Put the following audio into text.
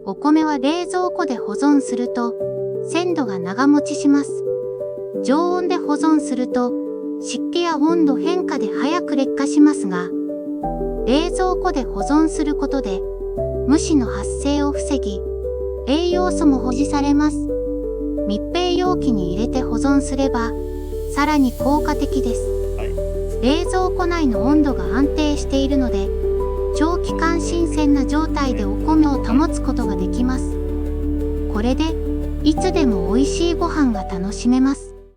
お米は冷蔵庫で保存すると鮮度が長持ちします。常温で保存すると湿気や温度変化で早く劣化しますが、冷蔵庫で保存することで虫の発生を防ぎ、栄養素も保持されます。密閉容器に入れて保存すればさらに効果的です。冷蔵庫内の温度が安定しているので、長期間新鮮な状態でお米を保つことができます。これでいつでも美味しいご飯が楽しめます。